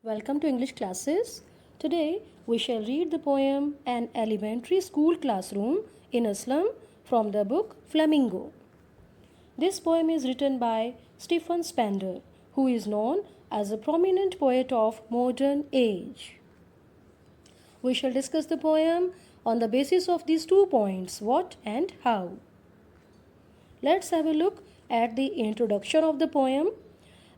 Welcome to English classes. Today we shall read the poem An Elementary School Classroom in a Slum from the book Flamingo. This poem is written by Stephen Spender, who is known as a prominent poet of modern age. We shall discuss the poem on the basis of these 2 points, what and how. Let's have a look at the introduction of the poem.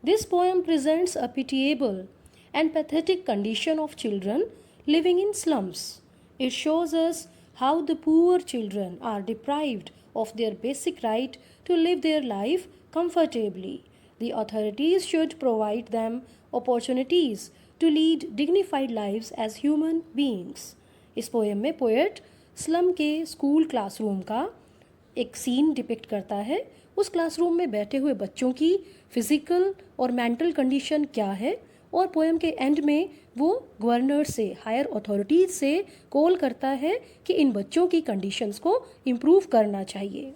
This poem presents a pitiable and pathetic condition of children living in slums. It shows us how the poor children are deprived of their basic right to live their life comfortably. The authorities should provide them opportunities to lead dignified lives as human beings. इस poem में poet slum के school classroom का एक scene depict करता है. उस classroom में बैठे हुए बच्चों की फिजिकल और मेंटल कंडीशन क्या है और पोएम के एंड में वो गवर्नर से, हायर अथॉरिटीज से कॉल करता है कि इन बच्चों की कंडीशंस को इम्प्रूव करना चाहिए.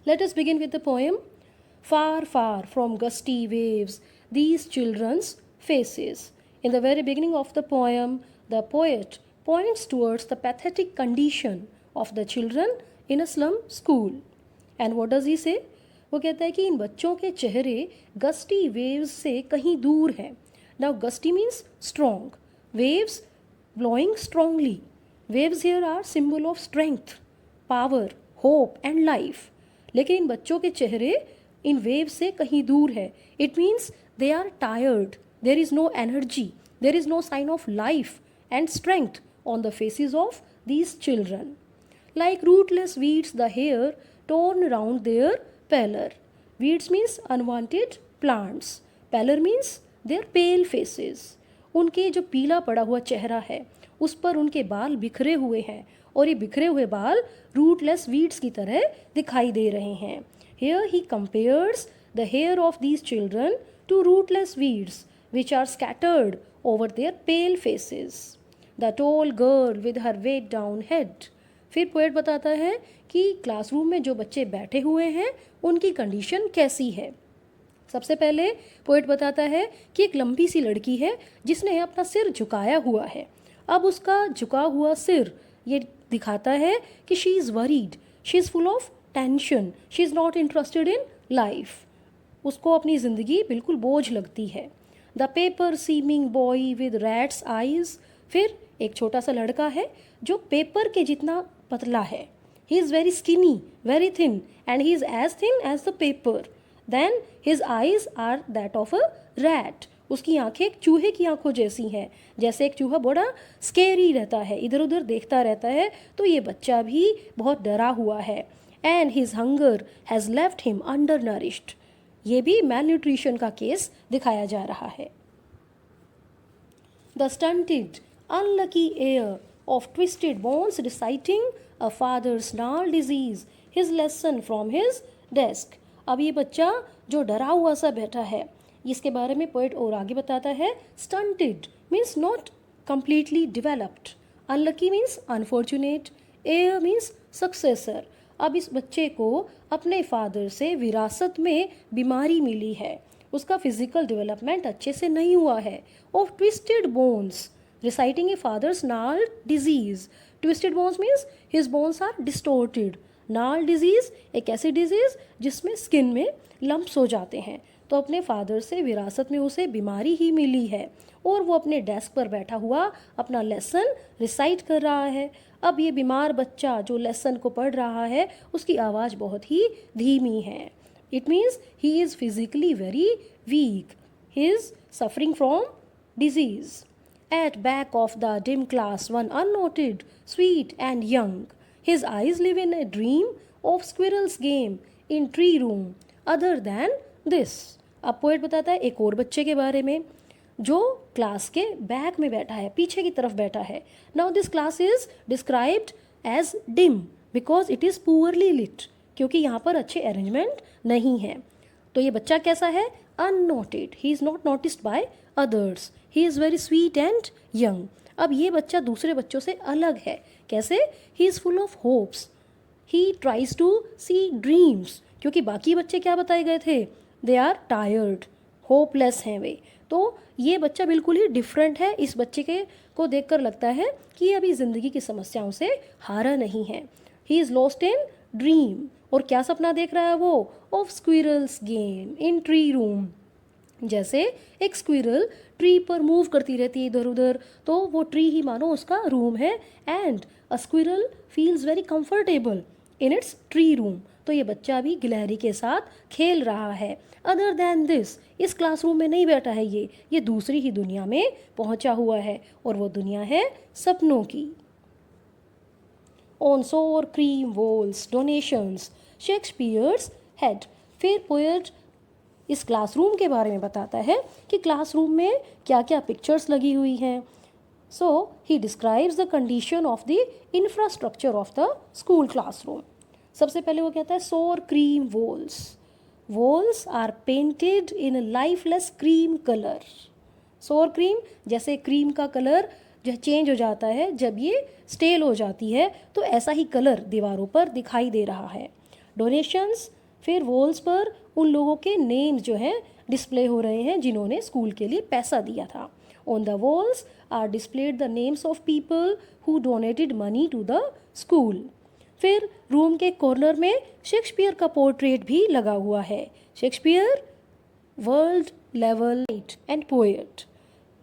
Let us begin with the poem. Far, far from gusty waves, these children's faces. In the very beginning of the poem, the poet points towards the pathetic condition of the children in a slum school. And what does he say? वो कहता है कि इन बच्चों के चेहरे gusty waves से कहीं दूर हैं. Now gusty means strong. Waves blowing strongly. Waves here are symbol of strength, power, hope and life. लेकिन इन बच्चों के चेहरे इन वेव से कहीं दूर है. It means they are tired. There is no energy, there is no sign of life and strength on the faces of these children. Like rootless weeds the hair torn round their pallor. Weeds means unwanted plants. Pallor means their pale faces. उनके जो पीला पड़ा हुआ चेहरा है उस पर उनके बाल बिखरे हुए हैं और ये बिखरे हुए बाल रूटलेस वीड्स की तरह दिखाई दे रहे हैं. Here he compares the hair of these children to rootless weeds which are scattered over their pale faces. The tall girl with her weighed down head. फिर पोएट बताता है कि क्लासरूम में जो बच्चे बैठे हुए हैं उनकी कंडीशन कैसी है. सबसे पहले पोएट बताता है कि एक लंबी सी लड़की है जिसने अपना सिर झुकाया हुआ है. अब उसका झुका हुआ सिर ये दिखाता है कि she is worried, she is full of tension, she is not interested in life. उसको अपनी ज़िंदगी बिल्कुल बोझ लगती है. The paper seeming boy with rat's eyes. फिर एक छोटा सा लड़का है जो पेपर के जितना पतला है. He is very skinny, very thin and he is as thin as the paper. Then his eyes are that of a rat. उसकी आंखें एक चूहे की आंखों जैसी हैं. जैसे एक चूहा बड़ा स्केरी रहता है, इधर उधर देखता रहता है, तो ये बच्चा भी बहुत डरा हुआ है. And his hunger has left him under nourished. ये भी मैल न्यूट्रिशन का केस दिखाया जा रहा है. The stunted unlucky heir of twisted bones reciting a father's gnarled disease his lesson from his desk. अब ये बच्चा जो डरा हुआ सा बैठा है, इसके बारे में पोएट और आगे बताता है. Stunted means not completely developed. Unlucky means unfortunate. Heir means successor. अब इस बच्चे को अपने फादर से विरासत में बीमारी मिली है. उसका फिजिकल डेवलपमेंट अच्छे से नहीं हुआ है. Of twisted bones reciting a father's gnarled disease. Twisted bones means his bones are distorted. Gnarled disease एक ऐसी डिजीज जिसमें स्किन में लम्प्स हो जाते हैं. तो अपने फादर से विरासत में उसे बीमारी ही मिली है और वो अपने डेस्क पर बैठा हुआ अपना लेसन रिसाइट कर रहा है. अब ये बीमार बच्चा जो लेसन को पढ़ रहा है उसकी आवाज़ बहुत ही धीमी है. It means he is physically very weak. He is suffering from disease. At back of the dim class one unnoted sweet and young. His eyes live in a dream of squirrel's game in tree room other than this. अब poet बताता है एक और बच्चे के बारे में जो क्लास के बैक में बैठा है, पीछे की तरफ बैठा है. Now this class is described as dim because it is poorly lit. क्योंकि यहाँ पर अच्छे अरेंजमेंट नहीं है. तो ये बच्चा कैसा है? Unnoted. He is not noticed by others. He is very sweet and young. अब ये बच्चा दूसरे बच्चों से अलग है. कैसे? He is full of hopes. He tries to see dreams. क्योंकि बाकी बच्चे क्या बताए गए थे? दे आर टायर्ड, होपलेस हैं वे. तो ये बच्चा बिल्कुल ही डिफरेंट है। इस बच्चे के को देखकर लगता है कि ये अभी ज़िंदगी की समस्याओं से हारा नहीं है। He is lost in dream. और क्या सपना देख रहा है वो? Of squirrel's game in tree room. जैसे एक स्क्विरल ट्री पर मूव करती रहती है इधर उधर, तो वो ट्री ही मानो उसका रूम है। And a squirrel feels very comfortable in its tree room. तो ये बच्चा भी गिलहरी के साथ खेल रहा है। अदर देन दिस, इस क्लासरूम में नहीं बैठा है ये दूसरी ही दुनिया में पहुंचा हुआ है, और वो दुनिया है सपनों की। ऑन सोर cream walls donations Shakespeare's head. फिर पोएट इस क्लासरूम के बारे में बताता है कि क्लासरूम में क्या क्या पिक्चर्स लगी हुई हैं। So he describes the condition of the infrastructure of the school classroom. सबसे पहले वो कहता है sour cream walls. Walls are painted in lifeless cream colour. Sour cream, जैसे क्रीम का कलर जो चेंज हो जाता है जब ये स्टेल हो जाती है, तो ऐसा ही कलर दीवारों पर दिखाई दे रहा है। डोनेशंस, फिर वॉल्स पर उन लोगों के नेम्स जो हैं डिस्प्ले हो रहे हैं जिन्होंने स्कूल के लिए पैसा दिया था। On the walls are displayed the names of people who donated money to the school. फिर रूम के कॉर्नर में शेक्सपियर का पोर्ट्रेट भी लगा हुआ है। Shakespeare world level and poet.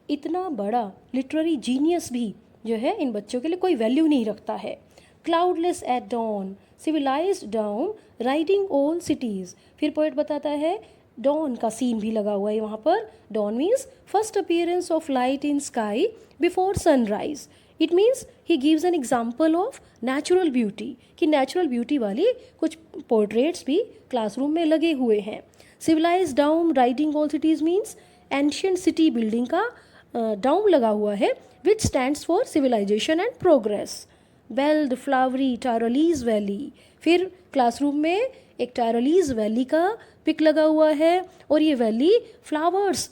इतना बड़ा लिटरेरी जीनियस भी जो है इन बच्चों के लिए कोई वैल्यू नहीं रखता है। Cloudless at dawn, civilised down, riding old cities. फिर पोएट बताता है डॉन का सीन भी लगा हुआ है वहाँ पर। Dawn means first appearance of light in sky before sunrise. It means he gives an example of natural beauty, कि नेचुरल ब्यूटी वाली कुछ पोर्ट्रेट्स भी क्लासरूम में लगे हुए हैं। Civilized dome, riding old cities means ancient city building का dome लगा हुआ है, which stands for civilization and progress. Belled flowery Tyrolese valley. फिर क्लासरूम में एक टायरोलीज वैली का पिक लगा हुआ है, और ये वैली फ्लावर्स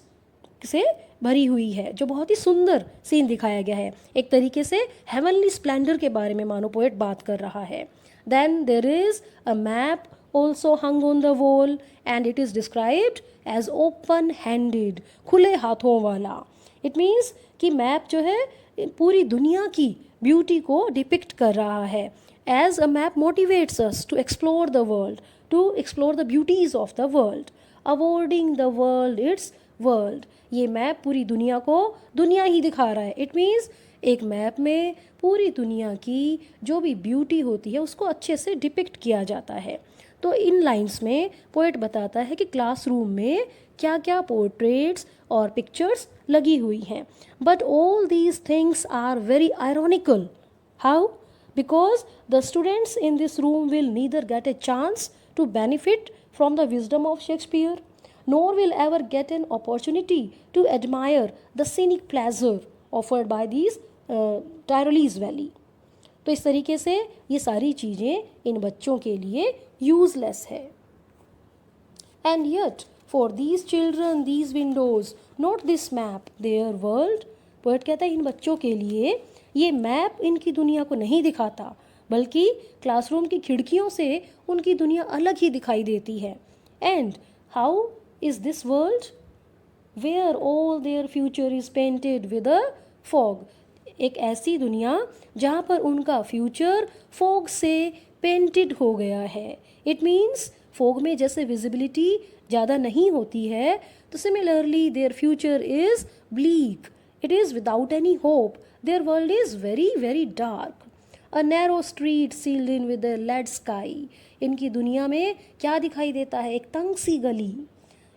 से भरी हुई है, जो बहुत ही सुंदर सीन दिखाया गया है। एक तरीके से हेवनली स्प्लेंडर के बारे में मानो पोएट बात कर रहा है। Then there is a map also hung on the wall and it is described as open handed, खुले हाथों वाला। इट मीन्स कि मैप जो है पूरी दुनिया की ब्यूटी को डिपिक्ट कर रहा है। As a map motivates us to explore the world, to explore the beauties of the world, awarding the world its world. ये मैप पूरी दुनिया को दुनिया ही दिखा रहा है। इट मीन्स एक मैप में पूरी दुनिया की जो भी ब्यूटी होती है उसको अच्छे से डिपिक्ट किया जाता है। तो इन लाइंस में पोएट बताता है कि क्लासरूम में क्या क्या पोर्ट्रेट्स और पिक्चर्स लगी हुई हैं। But all these things are very ironical. How? Because the students in this room will neither get a chance to benefit from the wisdom of Shakespeare, nor will ever get an opportunity to admire the scenic pleasure offered by these Tyrolese Valley. तो इस तरीके से ये सारी चीज़ें इन बच्चों के लिए यूजलेस है। And yet for these children these Windows not this map there world. Poet कहता है इन बच्चों के लिए ये मैप इनकी दुनिया को नहीं दिखाता, बल्कि क्लासरूम की खिड़कियों से उनकी दुनिया अलग ही दिखाई देती है। And how is this world where all their future is painted with a fog। एक ऐसी दुनिया जहाँ पर उनका फ्यूचर फॉग से पेंटेड हो गया है। इट मीन्स फॉग में जैसे विजिबिलिटी ज़्यादा नहीं होती है, तो similarly their future is bleak, it is without any hope, their world is very very dark. A narrow street sealed in with a lead sky. इनकी दुनिया में क्या दिखाई देता है? एक तंग सी गली,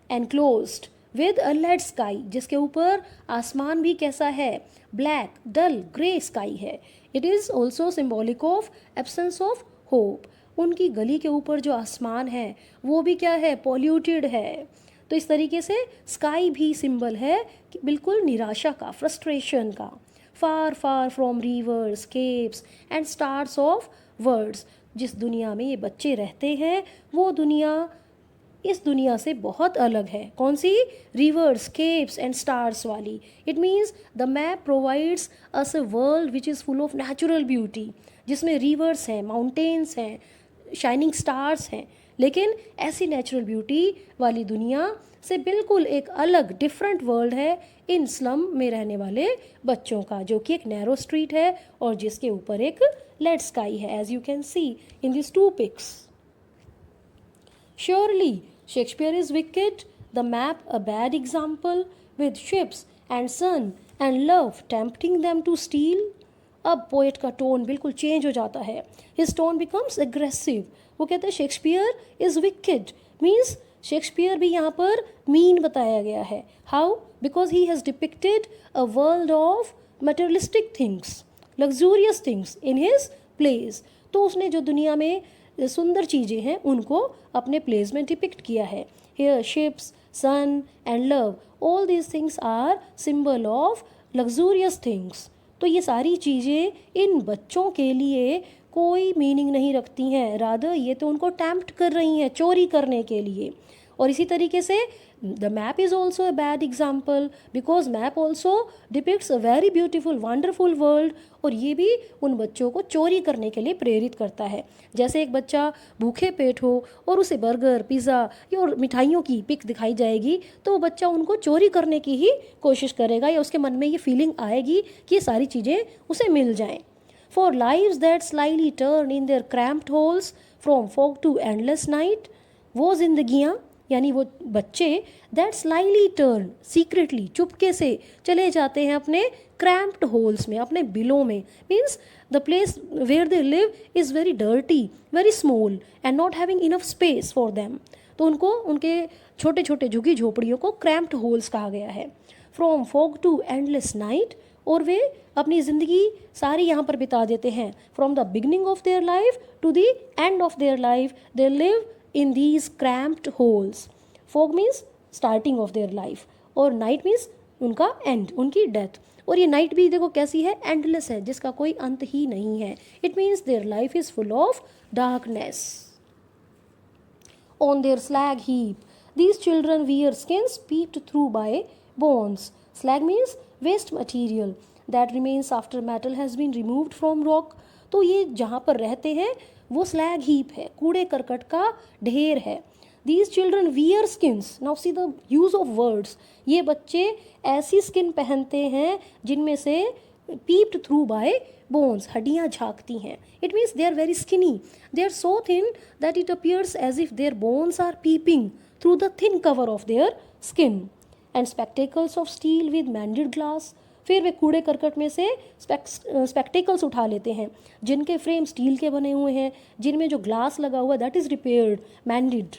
enclosed with a lead sky, जिसके ऊपर आसमान भी कैसा है? ब्लैक डल ग्रे स्काई है। It is also symbolic of absence of hope. उनकी गली के ऊपर जो आसमान है वो भी क्या है? पॉल्यूटेड है। तो इस तरीके से स्काई भी सिंबल है कि बिल्कुल निराशा का, फ्रस्ट्रेशन का। Far far from rivers capes and stars of words. जिस दुनिया में ये बच्चे रहते हैं वो दुनिया इस दुनिया से बहुत अलग है। कौन सी? रिवर्स केप्स एंड स्टार्स वाली। It means the map provides us a world which is full of natural beauty, जिसमें रिवर्स हैं, माउंटेन्स हैं, शाइनिंग स्टार्स हैं, लेकिन ऐसी नेचुरल ब्यूटी वाली दुनिया से बिल्कुल एक अलग डिफरेंट वर्ल्ड है इन स्लम में रहने वाले बच्चों का, जो कि एक नैरो स्ट्रीट है और जिसके ऊपर एक लेड स्काई है, as you can see in this two pics. Surely Shakespeare is wicked, the map a bad example, with ships and sun and love tempting them to steal. अब poet का tone बिल्कुल change हो जाता है. His tone becomes aggressive. वो कहते हैं Shakespeare is wicked, means Shakespeare भी यहाँ पर मीन बताया गया है. How? Because he has depicted a world of materialistic things, luxurious things in his place. तो उसने जो दुनिया में सुंदर चीज़ें हैं उनको अपने प्लेस में डिपिक्ट किया है. Here ships, sun and love, all these things are symbol of luxurious things. तो ये सारी चीज़ें इन बच्चों के लिए कोई मीनिंग नहीं रखती हैं, रादर ये तो उनको टैम्प्ट कर रही हैं चोरी करने के लिए. और इसी तरीके से the map is also a bad example, because map also depicts a very beautiful wonderful world, और ये भी उन बच्चों को चोरी करने के लिए प्रेरित करता है. जैसे एक बच्चा भूखे पेट हो और उसे बर्गर, पिज़्ज़ा या और मिठाइयों की पिक दिखाई जाएगी तो वो बच्चा उनको चोरी करने की ही कोशिश करेगा, या उसके मन में ये फीलिंग आएगी कि ये सारी चीज़ें उसे मिल जाएं. For lives that slyly turn in their cramped holes from fog to endless night, वो जिंदगियाँ यानी वो बच्चे that slyly turn secretly चुपके से चले जाते हैं अपने cramped holes में, अपने बिलों में. Means the place where they live is very dirty, very small and not having enough space for them. तो उनको उनके छोटे छोटे झुग्गी झोपड़ियों को cramped holes कहा गया है. From fog to endless night, और वे अपनी ज़िंदगी सारी यहाँ पर बिता देते हैं. From the beginning of their life to the end of their life they live in these cramped holes. Fog means starting of their life और नाइट मीन्स उनका एंड, उनकी डेथ. और ये नाइट भी देखो कैसी है, एंडलेस है, जिसका कोई अंत ही नहीं है. It means their life is full of darkness. On their slag heap these children wear skins peeped through by bones. Slag means waste material that remains after metal has been removed from rock. तो ये जहाँ पर रहते हैं वो slag heap है, कूड़े करकट का ढेर है. These children wear skins. Now see the use of words. ये बच्चे ऐसी स्किन पहनते हैं जिनमें से peeped through by bones, हड्डियाँ झाँकती हैं. It means they are very skinny. They are so thin that it appears as if their bones are peeping through the thin cover of their skin. And spectacles of steel with mended glass. फिर वे कूड़े करकट में से spectacles उठा लेते हैं जिनके frame steel के बने हुए हैं, जिनमें जो ग्लास लगा हुआ that is repaired, mended.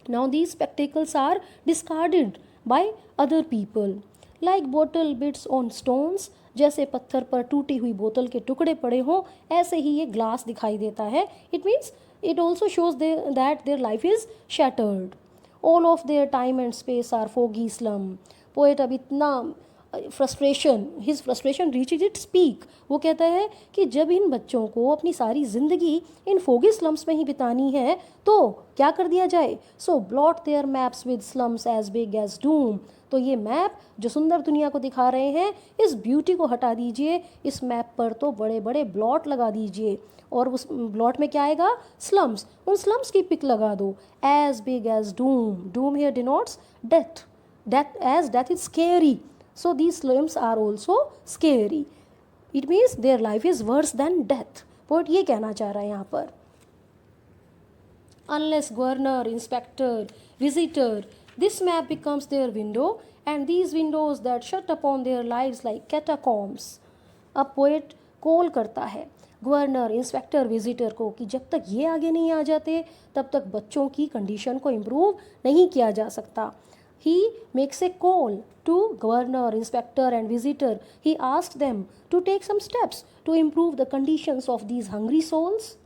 Now these spectacles are discarded by other people like bottle bits on stones. जैसे पत्थर पर टूटी हुई बोतल के टुकड़े पड़े हों ऐसे ही ये ग्लास दिखाई देता है. It means it also shows that their life is shattered. All of their time and space are foggy slum. Poet अब इतना his frustration reaches its peak. वो कहता है कि जब इन बच्चों को अपनी सारी ज़िंदगी इन foggy slums में ही बितानी है तो क्या कर दिया जाए. So blot their maps with slums as big as doom. तो ये मैप जो सुंदर दुनिया को दिखा रहे हैं इस ब्यूटी को हटा दीजिए, इस मैप पर तो बड़े बड़े ब्लॉट लगा दीजिए. और उस ब्लॉट में क्या आएगा, स्लम्स. उन स्लम्स की पिक लगा दो. As big as doom. Doom here denotes death. Death is scary. So these slums are also scary. It means their life is worse than death. Poet ये कहना चाह रहा है यहाँ पर. Unless governor, inspector, visitor, this map becomes their window and these windows that shut upon their lives like catacombs. अब poet call करता है गवर्नर, इंस्पेक्टर, विजिटर को कि जब तक ये आगे नहीं आ जाते तब तक बच्चों की कंडीशन को इम्प्रूव नहीं किया जा सकता. He makes a call to governor, inspector and visitor. He asks them to take some steps to improve the conditions of these hungry souls.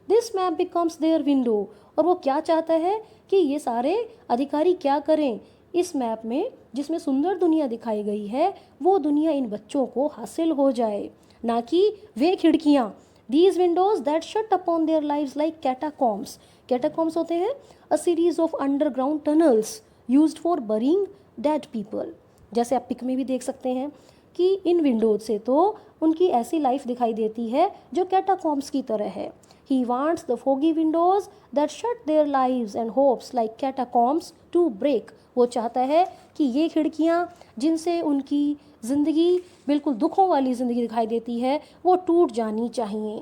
This map becomes their window. और वो क्या चाहता है कि ये सारे अधिकारी क्या करें इस मैप में जिसमें सुंदर दुनिया दिखाई गई है, वो दुनिया इन बच्चों को हासिल हो जाए, ना कि वे खिड़कियाँ. These windows that shut upon their lives like catacombs. Catacombs होते हैं a series of underground tunnels used for burying dead people. जैसे आप पिक में भी देख सकते हैं कि इन विंडोज से तो उनकी ऐसी लाइफ दिखाई देती है जो कैटाकॉम्स की तरह है. He wants the foggy windows that shut their lives and hopes like catacombs to break. वो चाहता है कि ये खिड़कियाँ जिनसे उनकी ज़िंदगी बिल्कुल दुखों वाली ज़िंदगी दिखाई देती है वो टूट जानी चाहिए.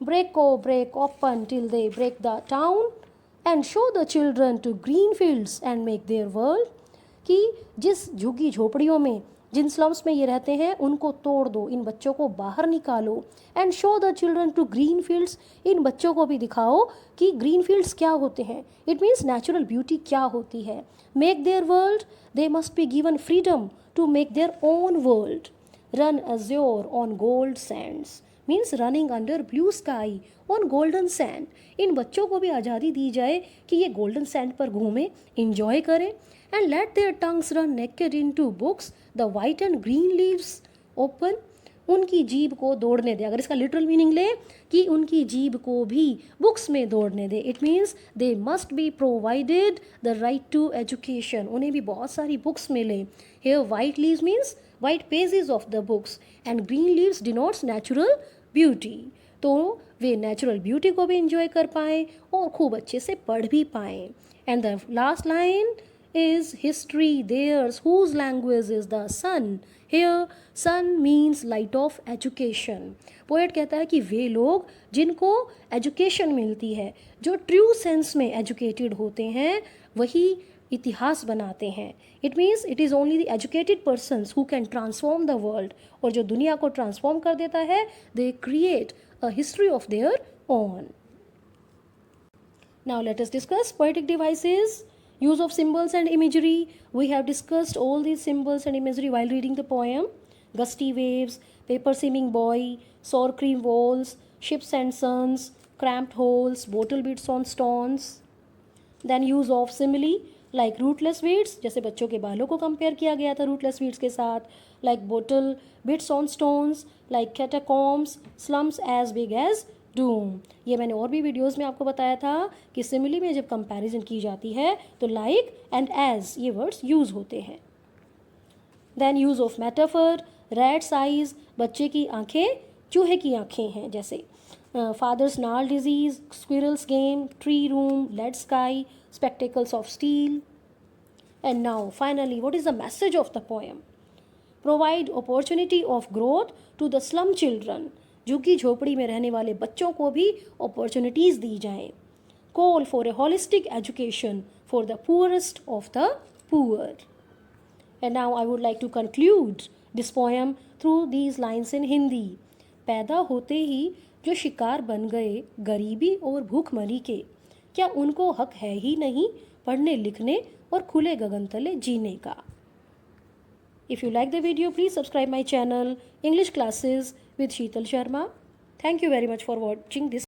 break open till they break the town and show the children to green fields and make their world. कि जिस झुग्गी झोपड़ियों में जिन स्लम्स में ये रहते हैं उनको तोड़ दो, इन बच्चों को बाहर निकालो. And show the children to green fields, इन बच्चों को भी दिखाओ कि ग्रीन फील्ड्स क्या होते हैं. इट मीन्स नेचुरल ब्यूटी क्या होती है. Make their world, they must be given freedom to make their own world. Run azure on gold sands means running under blue sky on golden sand. इन बच्चों को भी आज़ादी दी जाए कि ये गोल्डन सैंड पर घूमें, इंजॉय करें. And let their tongues run naked into books, the white and green leaves open. उनकी जीभ को दौड़ने दे. अगर इसका लिटरल मीनिंग ले कि उनकी जीभ को भी बुक्स में दौड़ने दे, it means they must be provided the right to education. उन्हें भी बहुत सारी बुक्स मिले. Hair white leaves means white pages of the books and green leaves denotes natural beauty. तो वे नेचुरल ब्यूटी को भी इंजॉय कर पाएँ और खूब अच्छे से पढ़ भी पाएँ. And the last line is history theirs whose language is the sun. Here sun means light of education. Poet कहता है कि वे लोग जिनको एजुकेशन मिलती है, जो ट्रू सेंस में एजुकेटेड होते हैं, वही इतिहास बनाते हैं. It means it is only the educated persons who can transform the world. और जो दुनिया को ट्रांसफॉर्म कर देता है, they create a history of their own. Now let us discuss poetic devices. Use of symbols and imagery. We have discussed all these symbols and imagery while reading the poem. Gusty waves, paper seeming boy, sour cream walls, ships and suns, cramped holes, bottle bits on stones. Then use of simile like rootless weeds, जैसे बच्चों के बालों को compare किया गया था rootless weeds के साथ. Like bottle bits on stones, like catacombs, slums as big as Doom. ये मैंने और भी वीडियोस में आपको बताया था कि सिमिली में जब कंपैरिजन की जाती है तो लाइक एंड एज ये वर्ड्स यूज़ होते हैं. Then use of metaphor. Rat's eyes, बच्चे की आंखें चूहे की आंखें हैं जैसे. Father's gnarled disease, squirrel's game, tree room, lead sky, spectacles of steel. And now finally what is the message of the poem. Provide opportunity of growth to the slum children. झुग्गी झोपड़ी में रहने वाले बच्चों को भी अपॉर्चुनिटीज़ दी जाएं. Call for a holistic education for the poorest of the poor. And now I would like to conclude this poem through these lines in Hindi. पैदा होते ही जो शिकार बन गए गरीबी और भूखमरी के, क्या उनको हक है ही नहीं पढ़ने लिखने और खुले गगन तले जीने का. If you like the video, please subscribe my channel English Classes with Sheetal Sharma. Thank you very much for watching this.